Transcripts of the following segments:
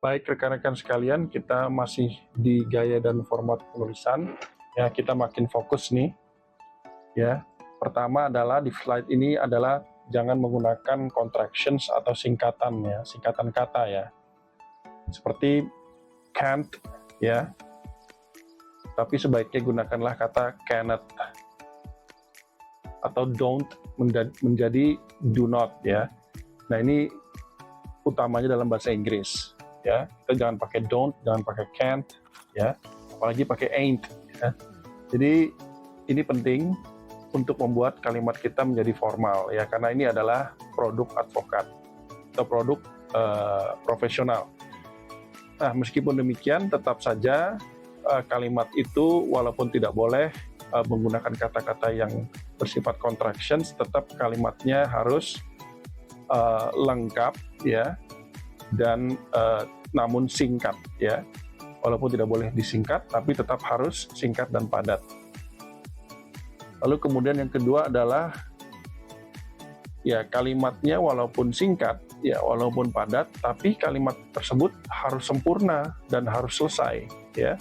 Baik rekan-rekan sekalian, kita masih di gaya dan format penulisan. Ya, kita makin fokus nih. Ya, pertama adalah di slide ini adalah jangan menggunakan contractions atau singkatan ya, singkatan kata ya. Seperti can't ya. Tapi sebaiknya gunakanlah kata cannot atau don't menjadi do not ya. Nah, ini utamanya dalam bahasa Inggris. Ya, kita jangan pakai don't, jangan pakai can't, ya, apalagi pakai ain't. Ya. Jadi ini penting untuk membuat kalimat kita menjadi formal, ya, karena ini adalah produk advokat atau produk profesional. Nah, meskipun demikian, tetap saja kalimat itu walaupun tidak boleh menggunakan kata-kata yang bersifat contractions, tetap kalimatnya harus lengkap, ya. Dan namun singkat ya, walaupun tidak boleh disingkat tapi tetap harus singkat dan padat. Lalu kemudian yang kedua adalah ya kalimatnya walaupun singkat ya, walaupun padat, tapi kalimat tersebut harus sempurna dan harus selesai ya,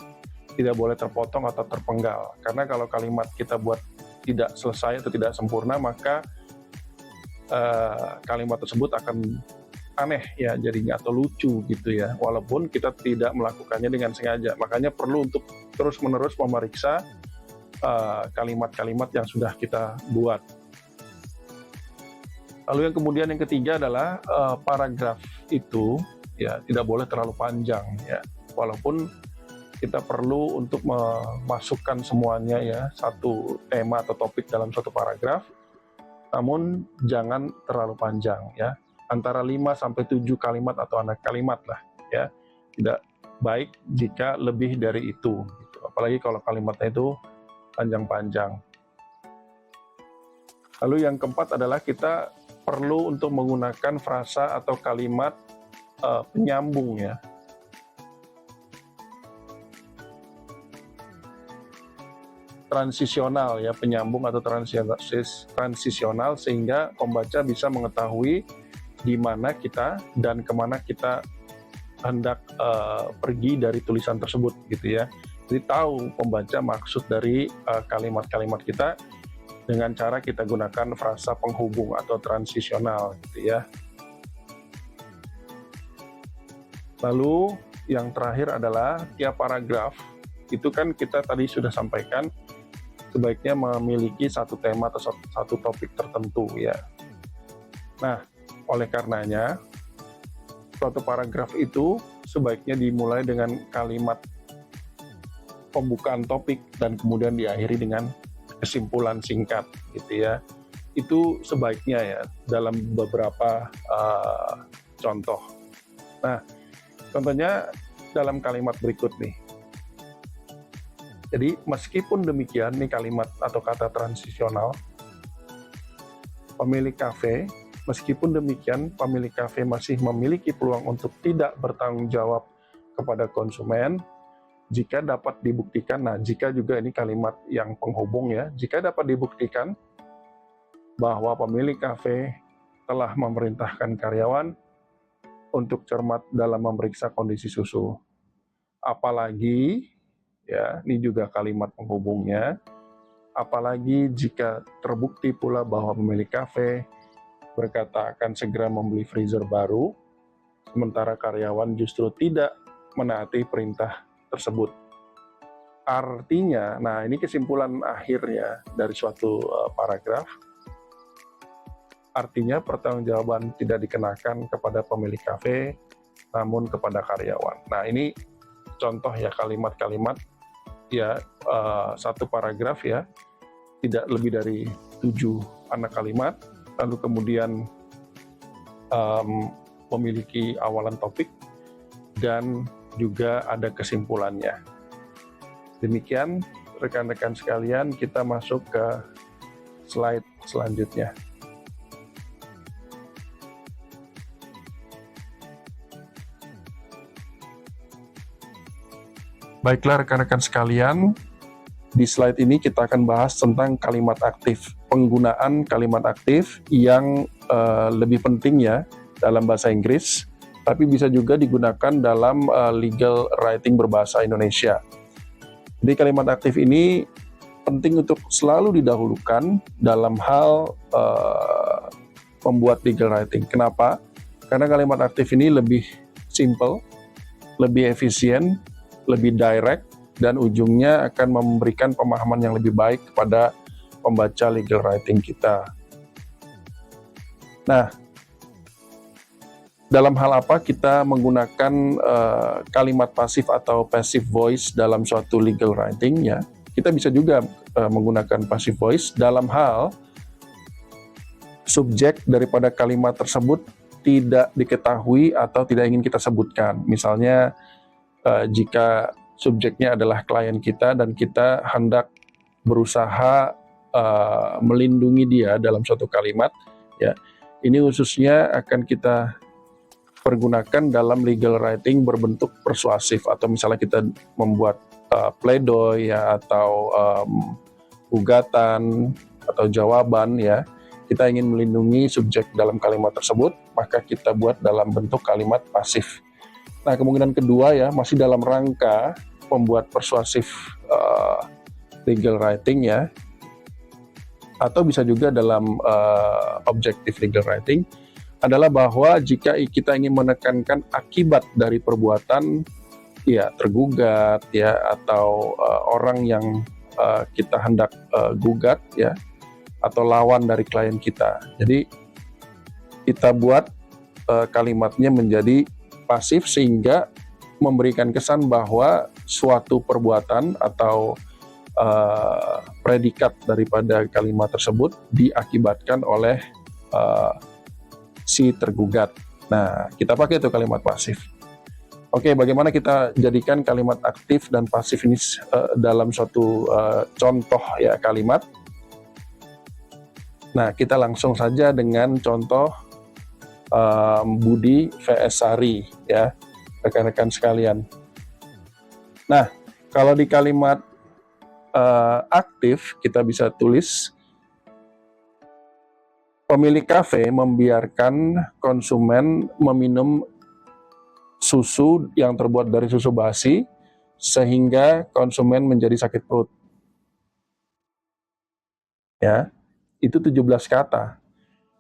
tidak boleh terpotong atau terpenggal, karena kalau kalimat kita buat tidak selesai atau tidak sempurna, maka kalimat tersebut akan aneh ya jadinya atau lucu gitu ya, walaupun kita tidak melakukannya dengan sengaja. Makanya perlu untuk terus-menerus memeriksa kalimat-kalimat yang sudah kita buat. Lalu yang kemudian yang ketiga adalah paragraf itu ya tidak boleh terlalu panjang ya, walaupun kita perlu untuk memasukkan semuanya ya, satu tema atau topik dalam satu paragraf, namun jangan terlalu panjang ya, antara 5-7 kalimat atau 6 kalimat lah ya. Tidak baik jika lebih dari itu gitu. Apalagi kalau kalimatnya itu panjang-panjang. Lalu yang keempat adalah kita perlu untuk menggunakan frasa atau kalimat penyambung ya. Transisional ya, penyambung atau transisional, sehingga pembaca bisa mengetahui di mana kita dan kemana kita hendak pergi dari tulisan tersebut gitu ya. Jadi tahu pembaca maksud dari kalimat-kalimat kita dengan cara kita gunakan frasa penghubung atau transisional gitu ya. Lalu yang terakhir adalah tiap paragraf itu kan kita tadi sudah sampaikan sebaiknya memiliki satu tema atau satu topik tertentu ya. Nah, oleh karenanya, suatu paragraf itu sebaiknya dimulai dengan kalimat pembukaan topik dan kemudian diakhiri dengan kesimpulan singkat, gitu ya. Itu sebaiknya ya dalam beberapa contoh. Nah, contohnya dalam kalimat berikut nih. Jadi meskipun demikian, nih kalimat atau kata transisional, pemilik kafe. Meskipun demikian, pemilik kafe masih memiliki peluang untuk tidak bertanggung jawab kepada konsumen jika dapat dibuktikan. Nah, jika juga ini kalimat yang penghubung ya, jika dapat dibuktikan bahwa pemilik kafe telah memerintahkan karyawan untuk cermat dalam memeriksa kondisi susu. Apalagi, ya, ini juga kalimat penghubungnya, apalagi jika terbukti pula bahwa pemilik kafe berkata akan segera membeli freezer baru, sementara karyawan justru tidak menaati perintah tersebut. Artinya, nah ini kesimpulan akhirnya dari suatu paragraf, artinya pertanggungjawaban tidak dikenakan kepada pemilik kafe, namun kepada karyawan. Nah ini contoh ya kalimat-kalimat ya, satu paragraf ya, tidak lebih dari 7 anak kalimat, lalu kemudian memiliki awalan topik dan juga ada kesimpulannya. Demikian rekan-rekan sekalian, kita masuk ke slide selanjutnya. Baiklah rekan-rekan sekalian, di slide ini kita akan bahas tentang kalimat aktif, penggunaan kalimat aktif yang lebih penting ya dalam bahasa Inggris, tapi bisa juga digunakan dalam legal writing berbahasa Indonesia. Jadi kalimat aktif ini penting untuk selalu didahulukan dalam hal membuat legal writing. Kenapa? Karena kalimat aktif ini lebih simple, lebih efisien, lebih direct, dan ujungnya akan memberikan pemahaman yang lebih baik kepada pembaca legal writing kita. Nah, dalam hal apa kita menggunakan kalimat pasif atau passive voice dalam suatu legal writing ya? Kita bisa juga menggunakan passive voice dalam hal subjek daripada kalimat tersebut tidak diketahui atau tidak ingin kita sebutkan. Misalnya jika subjeknya adalah klien kita dan kita hendak berusaha melindungi dia dalam suatu kalimat, ya, ini khususnya akan kita pergunakan dalam legal writing berbentuk persuasif, atau misalnya kita membuat pledoi ya, atau gugatan atau jawaban ya, kita ingin melindungi subjek dalam kalimat tersebut, maka kita buat dalam bentuk kalimat pasif. Nah, kemungkinan kedua ya, masih dalam rangka membuat persuasif legal writing ya, atau bisa juga dalam objective legal writing, adalah bahwa jika kita ingin menekankan akibat dari perbuatan ya tergugat ya, atau orang yang kita hendak gugat ya, atau lawan dari klien kita. Jadi kita buat kalimatnya menjadi pasif sehingga memberikan kesan bahwa suatu perbuatan atau predikat daripada kalimat tersebut diakibatkan oleh si tergugat. Nah, kita pakai itu kalimat pasif. Oke, bagaimana kita jadikan kalimat aktif dan pasif ini dalam suatu contoh ya kalimat? Nah, kita langsung saja dengan contoh Budi vs Sari ya, rekan-rekan sekalian. Nah, kalau di kalimat aktif kita bisa tulis, pemilik kafe membiarkan konsumen meminum susu yang terbuat dari susu basi sehingga konsumen menjadi sakit perut. Ya, itu 17 kata.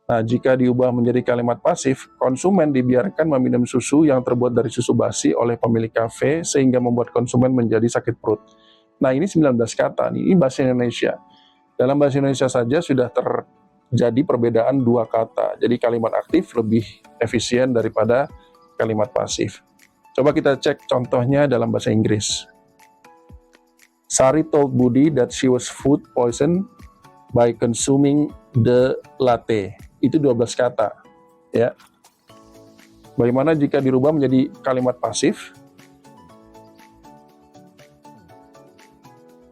Nah, jika diubah menjadi kalimat pasif, konsumen dibiarkan meminum susu yang terbuat dari susu basi oleh pemilik kafe sehingga membuat konsumen menjadi sakit perut. Nah, ini 19 kata, ini bahasa Indonesia. Dalam bahasa Indonesia saja sudah terjadi perbedaan 2 kata. Jadi kalimat aktif lebih efisien daripada kalimat pasif. Coba kita cek contohnya dalam bahasa Inggris. Sari told Budi that she was food poisoned by consuming the latte. Itu 12 kata. Ya. Bagaimana jika dirubah menjadi kalimat pasif?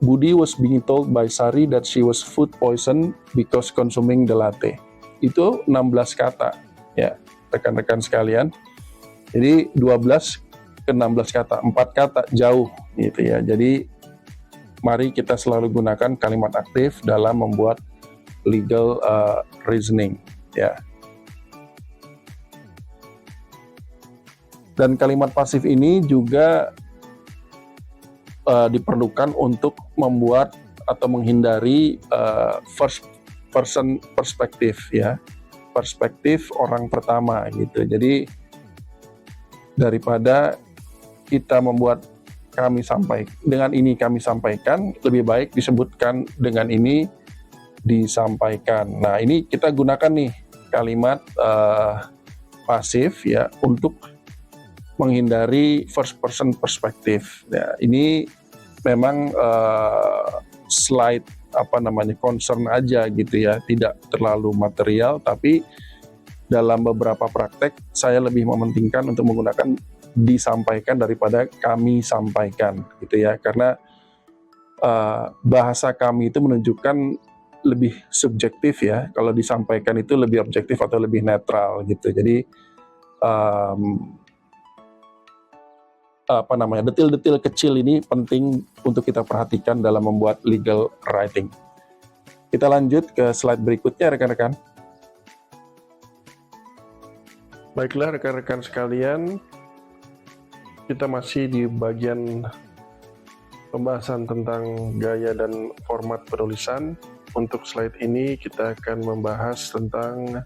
Budi was being told by Sari that she was food poisoned because consuming the latte. Itu 16 kata. Ya, rekan-rekan sekalian. Jadi 12 ke 16 kata, 4 kata jauh gitu ya. Jadi mari kita selalu gunakan kalimat aktif dalam membuat legal reasoning ya. Dan kalimat pasif ini juga diperlukan untuk membuat atau menghindari first person perspektif ya, perspektif orang pertama gitu. Jadi daripada kita membuat kami sampaikan, lebih baik disebutkan dengan ini disampaikan. Nah, ini kita gunakan nih kalimat pasif ya untuk menghindari first person perspektif. Ya, ini memang slide concern aja gitu ya, tidak terlalu material, tapi dalam beberapa praktek saya lebih mementingkan untuk menggunakan disampaikan daripada kami sampaikan gitu ya, karena bahasa kami itu menunjukkan lebih subjektif ya, kalau disampaikan itu lebih objektif atau lebih netral gitu. Jadi detil-detil kecil ini penting untuk kita perhatikan dalam membuat legal writing. Kita lanjut ke slide berikutnya rekan-rekan. Baiklah rekan-rekan sekalian, kita masih di bagian pembahasan tentang gaya dan format penulisan. Untuk slide ini kita akan membahas tentang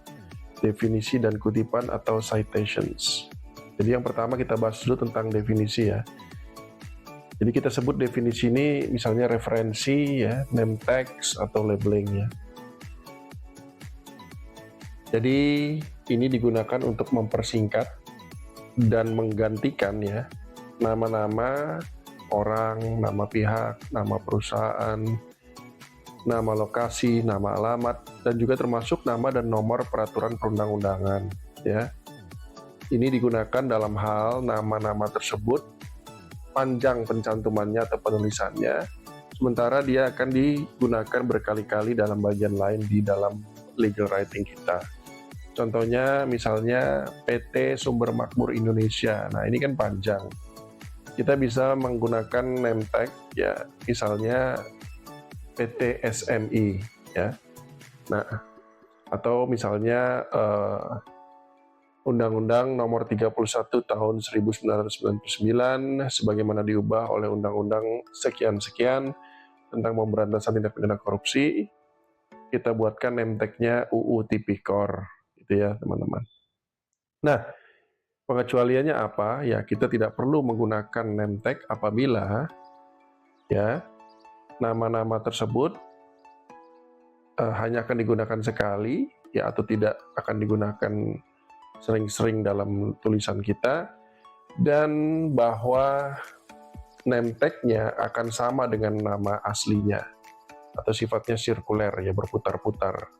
definisi dan kutipan atau citations. Jadi yang pertama kita bahas dulu tentang definisi ya. Jadi kita sebut definisi ini misalnya referensi ya, name text atau labeling ya. Jadi ini digunakan untuk mempersingkat dan menggantikan ya nama-nama orang, nama pihak, nama perusahaan, nama lokasi, nama alamat, dan juga termasuk nama dan nomor peraturan perundang-undangan ya. Ini digunakan dalam hal nama-nama tersebut panjang pencantumannya atau penulisannya, sementara dia akan digunakan berkali-kali dalam bagian lain di dalam legal writing kita. Contohnya misalnya PT Sumber Makmur Indonesia. Nah, ini kan panjang. Kita bisa menggunakan name tag ya, misalnya PT SMI ya. Nah, atau misalnya Undang-Undang Nomor 31 Tahun 1999 sebagaimana diubah oleh Undang-Undang sekian-sekian tentang pemberantasan tindak pidana korupsi. Kita buatkan name tag-nya UU Tipikor gitu ya, teman-teman. Nah, pengecualiannya apa? Ya, kita tidak perlu menggunakan name tag apabila ya nama-nama tersebut hanya akan digunakan sekali ya, atau tidak akan digunakan sering-sering dalam tulisan kita, dan bahwa name tag-nya akan sama dengan nama aslinya atau sifatnya sirkuler ya, berputar-putar.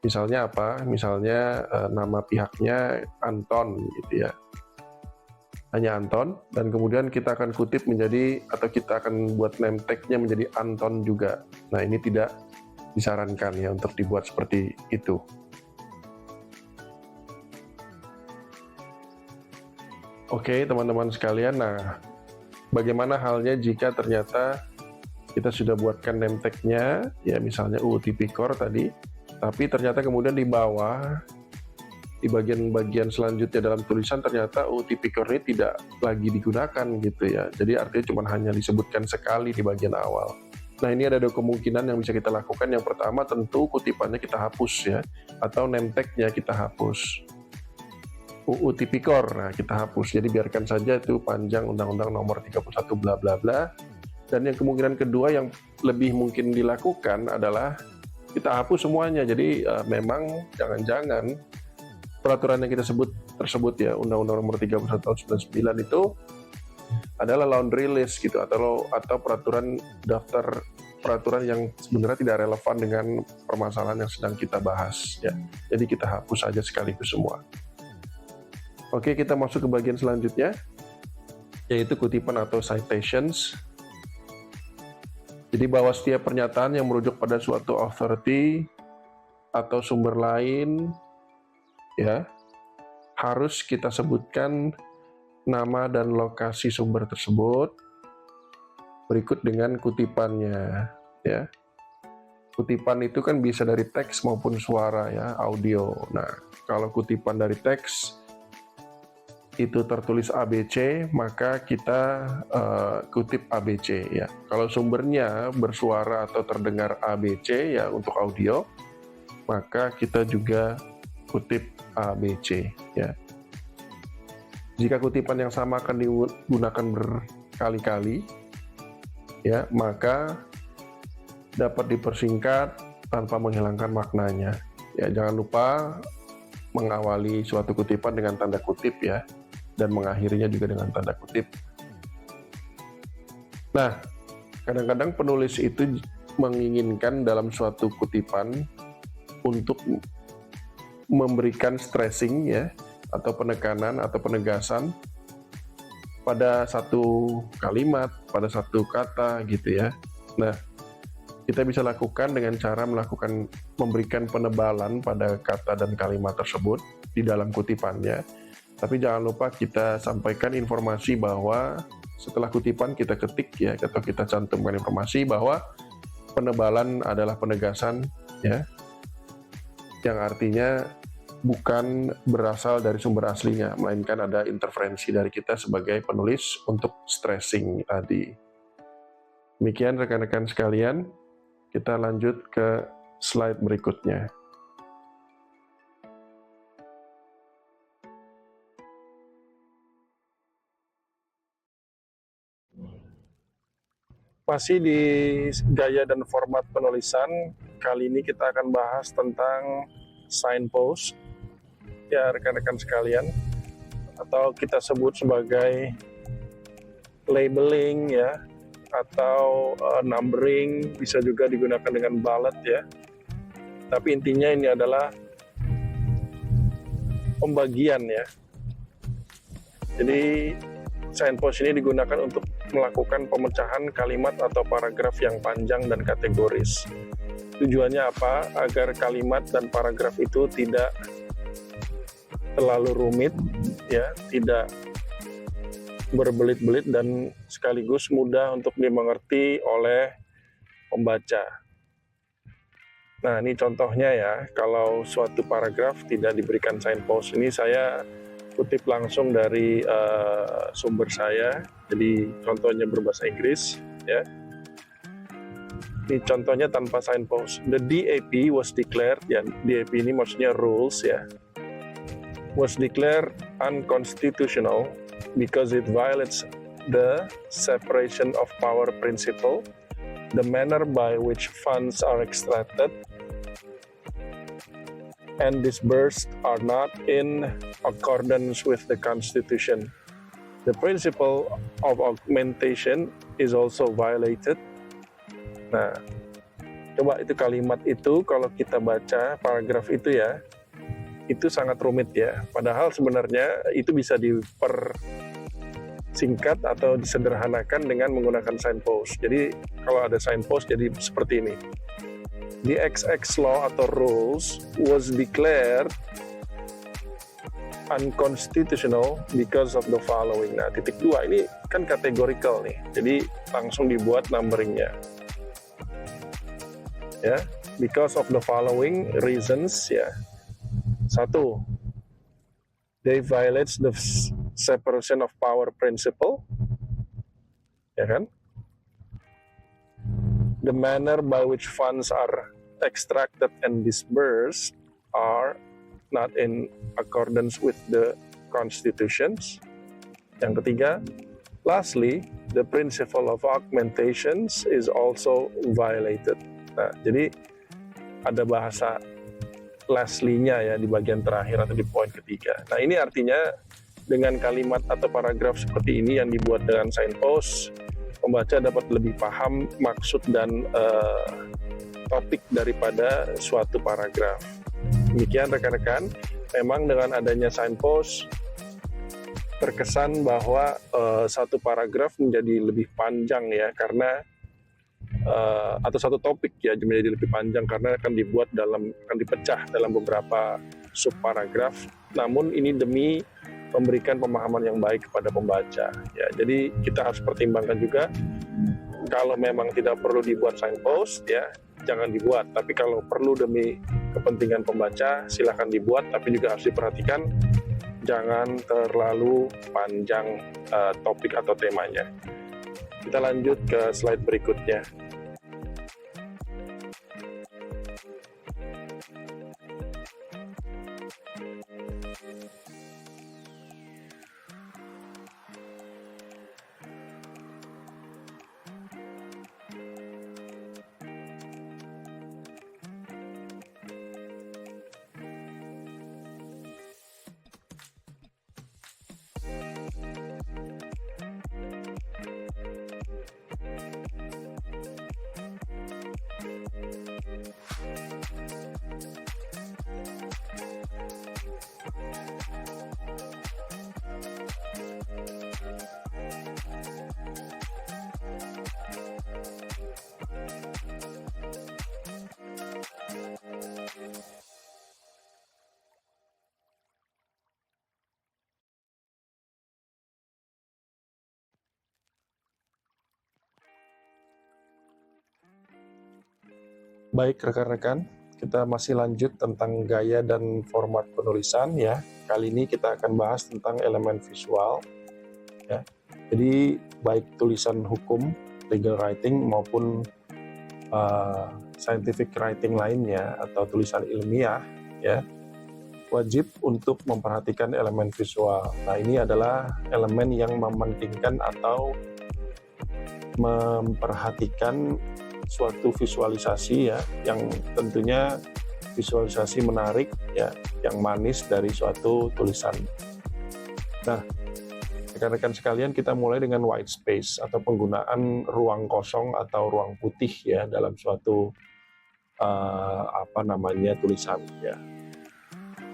Misalnya apa? Misalnya nama pihaknya Anton gitu ya, hanya Anton, dan kemudian kita akan kutip menjadi, atau kita akan buat name tag-nya menjadi Anton juga. Nah, ini tidak disarankan ya untuk dibuat seperti itu. Oke teman-teman sekalian, nah bagaimana halnya jika ternyata kita sudah buatkan name tag-nya ya, misalnya UU Tipikor tadi, tapi ternyata kemudian di bawah, di bagian-bagian selanjutnya dalam tulisan ternyata UU Tipikor ini tidak lagi digunakan gitu ya. Jadi artinya cuma hanya disebutkan sekali di bagian awal. Nah, ini ada dua kemungkinan yang bisa kita lakukan. Yang pertama tentu kutipannya kita hapus ya, atau name tag-nya kita hapus. UU Tipikor, nah kita hapus. Jadi biarkan saja itu panjang Undang-Undang Nomor 31 bla bla bla. Dan yang kemungkinan kedua yang lebih mungkin dilakukan adalah kita hapus semuanya. Jadi memang jangan-jangan peraturan yang kita sebut tersebut ya, Undang-Undang Nomor 31 Tahun 99 itu adalah laundry list gitu, atau peraturan daftar peraturan yang sebenarnya tidak relevan dengan permasalahan yang sedang kita bahas ya. Jadi kita hapus saja sekaligus semua. Oke, kita masuk ke bagian selanjutnya, yaitu kutipan atau citations. Jadi bahwa setiap pernyataan yang merujuk pada suatu authority atau sumber lain ya, harus kita sebutkan nama dan lokasi sumber tersebut berikut dengan kutipannya ya. Kutipan itu kan bisa dari teks maupun suara ya, audio. Nah, kalau kutipan dari teks itu tertulis ABC, maka kita kutip ABC ya. Kalau sumbernya bersuara atau terdengar ABC ya untuk audio, maka kita juga kutip ABC ya. Jika kutipan yang sama akan digunakan berkali-kali ya, maka dapat dipersingkat tanpa menghilangkan maknanya ya. Jangan lupa mengawali suatu kutipan dengan tanda kutip ya, dan mengakhirinya juga dengan tanda kutip. Nah, kadang-kadang penulis itu menginginkan dalam suatu kutipan untuk memberikan stressing ya, atau penekanan atau penegasan pada satu kalimat, pada satu kata gitu ya. Nah, kita bisa lakukan dengan cara memberikan penebalan pada kata dan kalimat tersebut di dalam kutipannya. Tapi jangan lupa kita sampaikan informasi bahwa setelah kutipan kita ketik ya, atau kita cantumkan informasi bahwa penebalan adalah penegasan ya, yang artinya bukan berasal dari sumber aslinya, melainkan ada interferensi dari kita sebagai penulis untuk stressing tadi. Demikian rekan-rekan sekalian, kita lanjut ke slide berikutnya. Masih di gaya dan format penulisan, kali ini kita akan bahas tentang signpost, ya rekan-rekan sekalian, atau kita sebut sebagai labeling ya, atau numbering, bisa juga digunakan dengan bullet ya. Tapi intinya ini adalah pembagian ya. Jadi signpost ini digunakan untuk melakukan pemecahan kalimat atau paragraf yang panjang dan kategoris. Tujuannya apa? Agar kalimat dan paragraf itu tidak terlalu rumit, ya, tidak berbelit-belit dan sekaligus mudah untuk dimengerti oleh pembaca. Nah, ini contohnya ya, kalau suatu paragraf tidak diberikan signpost, ini saya kutip langsung dari sumber saya, jadi contohnya berbahasa Inggris ya. Ini contohnya tanpa signpost. The DAP was declared, ya DAP ini maksudnya rules ya, was declared unconstitutional because it violates the separation of power principle, the manner by which funds are extracted and disbursed are not in accordance with the Constitution. The principle of augmentation is also violated. Nah, coba itu kalimat itu kalau kita baca paragraf itu ya, itu sangat rumit ya. Padahal sebenarnya itu bisa dipersingkat atau disederhanakan dengan menggunakan signpost. Jadi kalau ada signpost jadi seperti ini. The XX law atau rules was declared unconstitutional because of the following. Nah, titik 2 ini kan categorical nih, jadi langsung dibuat numberingnya. Ya, because of the following reasons ya. 1. They violates the separation of power principle. Ya kan? The manner by which funds are extracted and disbursed are not in accordance with the constitutions. Yang ketiga, lastly, the principle of augmentations is also violated. Nah, jadi ada bahasa lastly-nya ya di bagian terakhir atau di poin ketiga. Nah, ini artinya dengan kalimat atau paragraf seperti ini yang dibuat dengan signpost, pembaca dapat lebih paham maksud dan topik daripada suatu paragraf. Demikian rekan-rekan, memang dengan adanya signpost terkesan bahwa satu paragraf menjadi lebih panjang ya, karena atau satu topik ya menjadi lebih panjang karena akan dipecah dalam beberapa subparagraf. Namun ini demi memberikan pemahaman yang baik kepada pembaca ya. Jadi kita harus pertimbangkan juga, kalau memang tidak perlu dibuat signpost ya jangan dibuat, tapi kalau perlu demi kepentingan pembaca silahkan dibuat, tapi juga harus diperhatikan jangan terlalu panjang topik atau temanya. Kita lanjut ke slide berikutnya. Baik rekan-rekan, kita masih lanjut tentang gaya dan format penulisan ya. Kali ini kita akan bahas tentang elemen visual ya. Jadi baik tulisan hukum, legal writing maupun scientific writing lainnya atau tulisan ilmiah ya, wajib untuk memperhatikan elemen visual. Nah, ini adalah elemen yang mementingkan atau memperhatikan suatu visualisasi ya, yang tentunya visualisasi menarik ya, yang manis dari suatu tulisan. Nah, rekan-rekan sekalian, kita mulai dengan white space atau penggunaan ruang kosong atau ruang putih ya dalam suatu tulisan ya.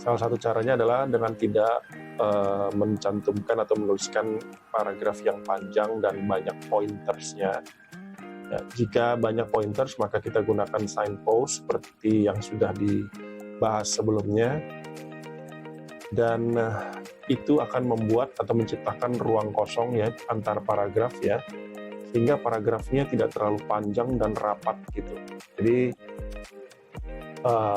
Salah satu caranya adalah dengan tidak mencantumkan atau menuliskan paragraf yang panjang dan banyak pointersnya. Ya, jika banyak pointers, maka kita gunakan signpost seperti yang sudah dibahas sebelumnya, dan itu akan membuat atau menciptakan ruang kosong ya antar paragraf ya, sehingga paragrafnya tidak terlalu panjang dan rapat gitu. Jadi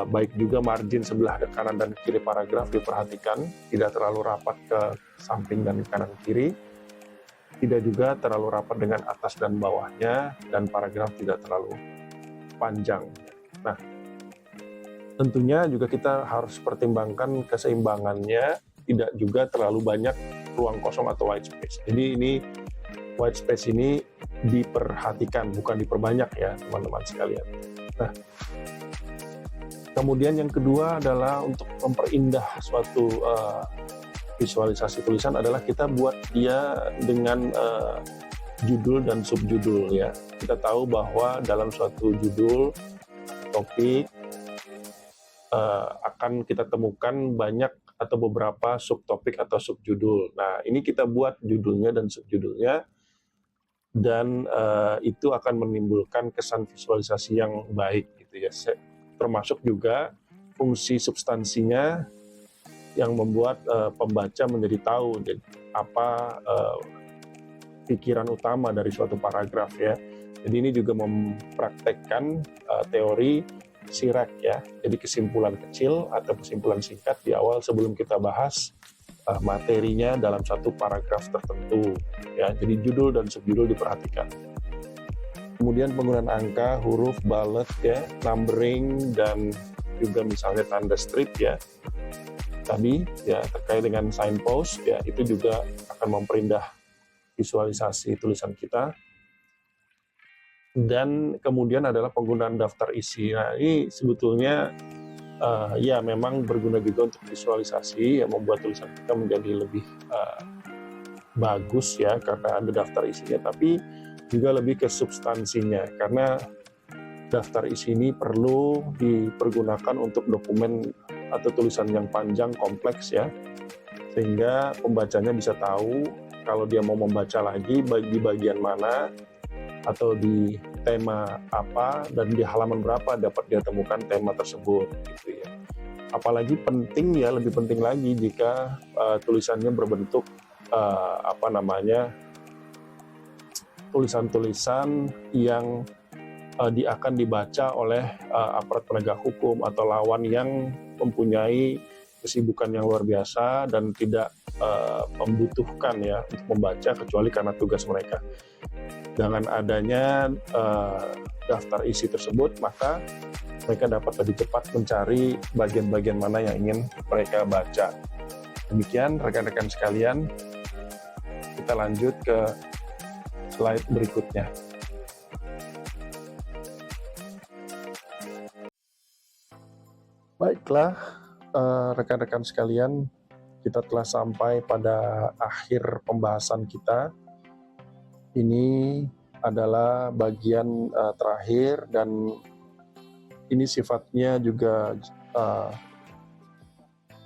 baik juga margin sebelah kanan dan kiri paragraf diperhatikan, tidak terlalu rapat ke samping dan kanan kiri, tidak juga terlalu rapat dengan atas dan bawahnya, dan paragraf tidak terlalu panjang. Nah, tentunya juga kita harus pertimbangkan keseimbangannya, tidak juga terlalu banyak ruang kosong atau white space. Jadi ini white space ini diperhatikan, bukan diperbanyak ya teman-teman sekalian. Nah, kemudian yang kedua adalah untuk memperindah suatu visualisasi tulisan adalah kita buat dia dengan judul dan subjudul ya. Kita tahu bahwa dalam suatu judul topik akan kita temukan banyak atau beberapa subtopik atau subjudul. Nah, ini kita buat judulnya dan subjudulnya, dan itu akan menimbulkan kesan visualisasi yang baik gitu ya. Termasuk juga fungsi substansinya yang membuat pembaca menjadi tahu apa pikiran utama dari suatu paragraf ya. Jadi ini juga mempraktekkan teori SIRAC ya. Jadi kesimpulan kecil atau kesimpulan singkat di awal sebelum kita bahas materinya dalam satu paragraf tertentu ya. Jadi judul dan subjudul diperhatikan. Kemudian penggunaan angka, huruf, bullet ya, numbering, dan juga misalnya tanda strip ya. Tadi ya terkait dengan signpost ya, itu juga akan memperindah visualisasi tulisan kita. Dan kemudian adalah penggunaan daftar isi. Nah, ini sebetulnya ya memang berguna juga untuk visualisasi, yang membuat tulisan kita menjadi lebih bagus ya karena ada daftar isinya, tapi juga lebih ke substansinya, karena daftar isi ini perlu dipergunakan untuk dokumen atau tulisan yang panjang kompleks ya, sehingga pembacanya bisa tahu kalau dia mau membaca lagi di bagian mana atau di tema apa dan di halaman berapa dapat dia temukan tema tersebut gitu ya. Apalagi penting ya, lebih penting lagi jika tulisannya berbentuk tulisan-tulisan yang akan dibaca oleh aparat penegak hukum atau lawan yang mempunyai kesibukan yang luar biasa dan tidak membutuhkan ya untuk membaca kecuali karena tugas mereka. Dengan adanya daftar isi tersebut, maka mereka dapat lebih cepat mencari bagian-bagian mana yang ingin mereka baca. Demikian rekan-rekan sekalian, kita lanjut ke slide berikutnya. Baiklah, rekan-rekan sekalian, kita telah sampai pada akhir pembahasan kita. Ini adalah bagian terakhir, dan ini sifatnya juga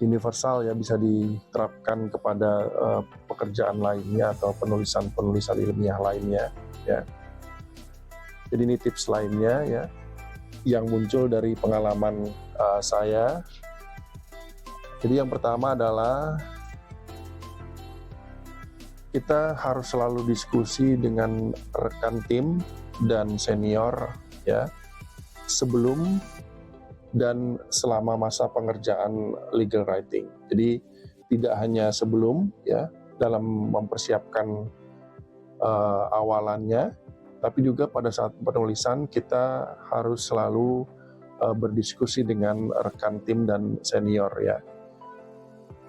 universal ya, bisa diterapkan kepada pekerjaan lainnya atau penulisan ilmiah lainnya ya. Jadi ini tips lainnya ya yang muncul dari pengalaman saya. Jadi yang pertama adalah kita harus selalu diskusi dengan rekan tim dan senior ya sebelum dan selama masa pengerjaan legal writing. Jadi tidak hanya sebelum ya dalam mempersiapkan awalannya, tapi juga pada saat penulisan kita harus selalu berdiskusi dengan rekan tim dan senior ya.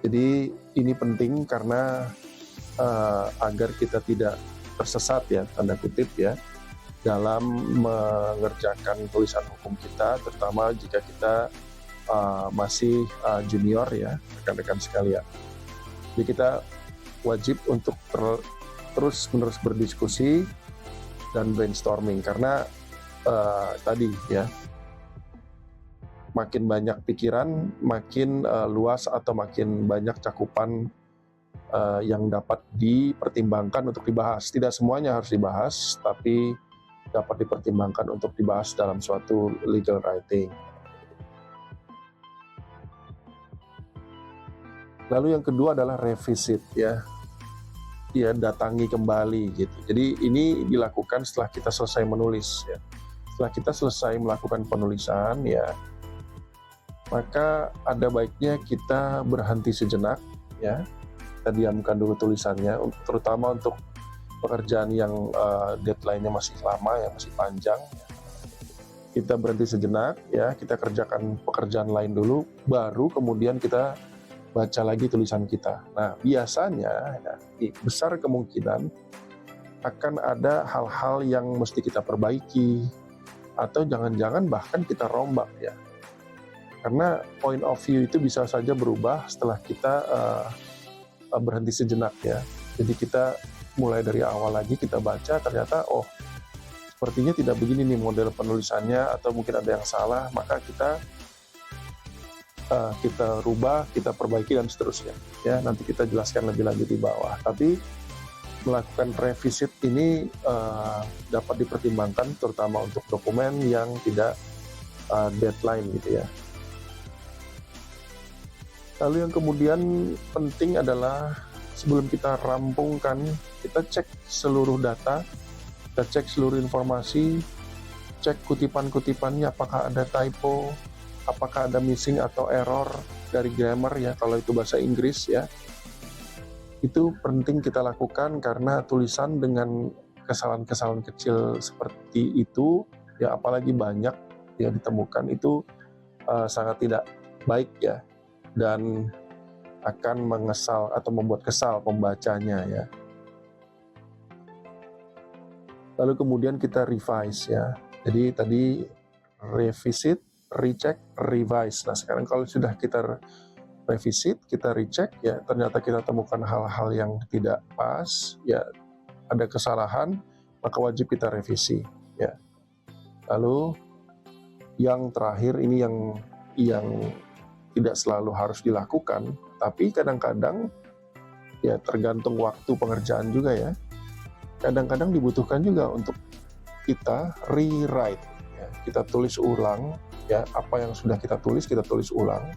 Jadi ini penting karena agar kita tidak tersesat ya, tanda kutip ya, dalam mengerjakan tulisan hukum kita, terutama jika kita masih junior ya, rekan-rekan sekalian. Jadi kita wajib untuk terus-menerus berdiskusi dan brainstorming, karena tadi ya, makin banyak pikiran, makin luas atau makin banyak cakupan yang dapat dipertimbangkan untuk dibahas. Tidak semuanya harus dibahas, tapi dapat dipertimbangkan untuk dibahas dalam suatu legal writing. Lalu yang kedua adalah revisit ya, datangi kembali gitu. Jadi ini dilakukan setelah kita selesai menulis ya. Setelah kita selesai melakukan penulisan ya, maka ada baiknya kita berhenti sejenak ya. Kita diamkan dulu tulisannya, terutama untuk pekerjaan yang deadline-nya masih lama ya, masih panjang. Kita berhenti sejenak ya, kita kerjakan pekerjaan lain dulu, baru kemudian kita baca lagi tulisan kita. Nah, biasanya ya, besar kemungkinan akan ada hal-hal yang mesti kita perbaiki, atau jangan-jangan bahkan kita rombak ya. Karena point of view itu bisa saja berubah setelah kita berhenti sejenak ya. Jadi kita mulai dari awal lagi kita baca, ternyata oh sepertinya tidak begini nih model penulisannya, atau mungkin ada yang salah, maka kita rubah, kita perbaiki dan seterusnya ya. Nanti kita jelaskan lebih lanjut di bawah. Tapi melakukan revisit ini dapat dipertimbangkan terutama untuk dokumen yang tidak deadline gitu ya. Lalu yang kemudian penting adalah sebelum kita rampungkan, kita cek seluruh data, kita cek seluruh informasi, cek kutipan-kutipannya apakah ada typo, apakah ada missing atau error dari grammar ya, kalau itu bahasa Inggris ya. Itu penting kita lakukan karena tulisan dengan kesalahan-kesalahan kecil seperti itu ya, apalagi banyak ya ditemukan, itu sangat tidak baik ya, dan akan mengesal atau membuat kesal pembacanya ya. Lalu kemudian kita revise ya. Jadi tadi revisit, recheck, revise. Nah sekarang kalau sudah kita revisit, kita recheck ya, ternyata kita temukan hal-hal yang tidak pas ya, ada kesalahan, maka wajib kita revisi ya. Lalu yang terakhir ini yang tidak selalu harus dilakukan, tapi kadang-kadang ya tergantung waktu pengerjaan juga ya. Kadang-kadang dibutuhkan juga untuk kita rewrite ya. Kita tulis ulang ya, apa yang sudah kita tulis ulang.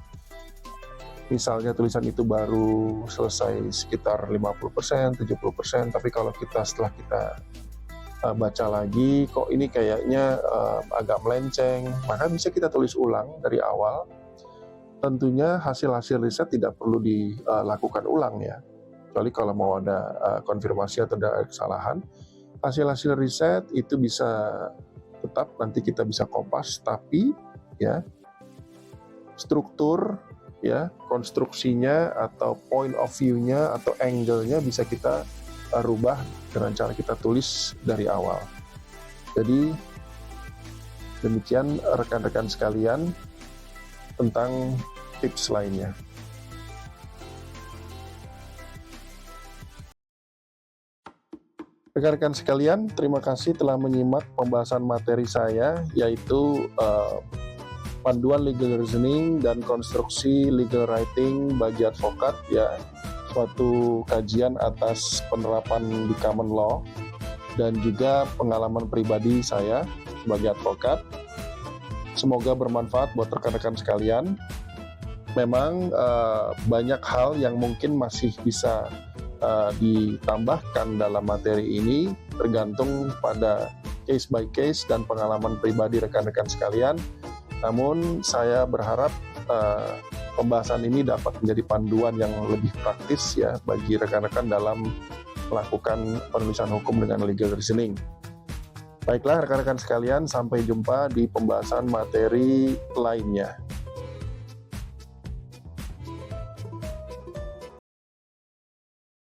Misalnya tulisan itu baru selesai sekitar 50%, 70%, tapi kalau setelah kita baca lagi, kok ini kayaknya agak melenceng, maka bisa kita tulis ulang dari awal. Tentunya hasil-hasil riset tidak perlu dilakukan ulang ya, kecuali kalau mau ada konfirmasi atau ada kesalahan. Hasil-hasil riset itu bisa tetap nanti kita bisa kopas, tapi ya struktur ya, konstruksinya atau point of view-nya atau angle-nya bisa kita rubah dengan cara kita tulis dari awal. Jadi demikian rekan-rekan sekalian tentang tips lainnya. Rekan-rekan sekalian, terima kasih telah menyimak pembahasan materi saya, yaitu panduan legal reasoning dan konstruksi legal writing bagi advokat ya, suatu kajian atas penerapan di common law dan juga pengalaman pribadi saya sebagai advokat. Semoga bermanfaat buat rekan-rekan sekalian. Memang banyak hal yang mungkin masih bisa ditambahkan dalam materi ini, tergantung pada case by case dan pengalaman pribadi rekan-rekan sekalian. Namun saya berharap pembahasan ini dapat menjadi panduan yang lebih praktis ya bagi rekan-rekan dalam melakukan penulisan hukum dengan legal reasoning. Baiklah rekan-rekan sekalian, sampai jumpa di pembahasan materi lainnya.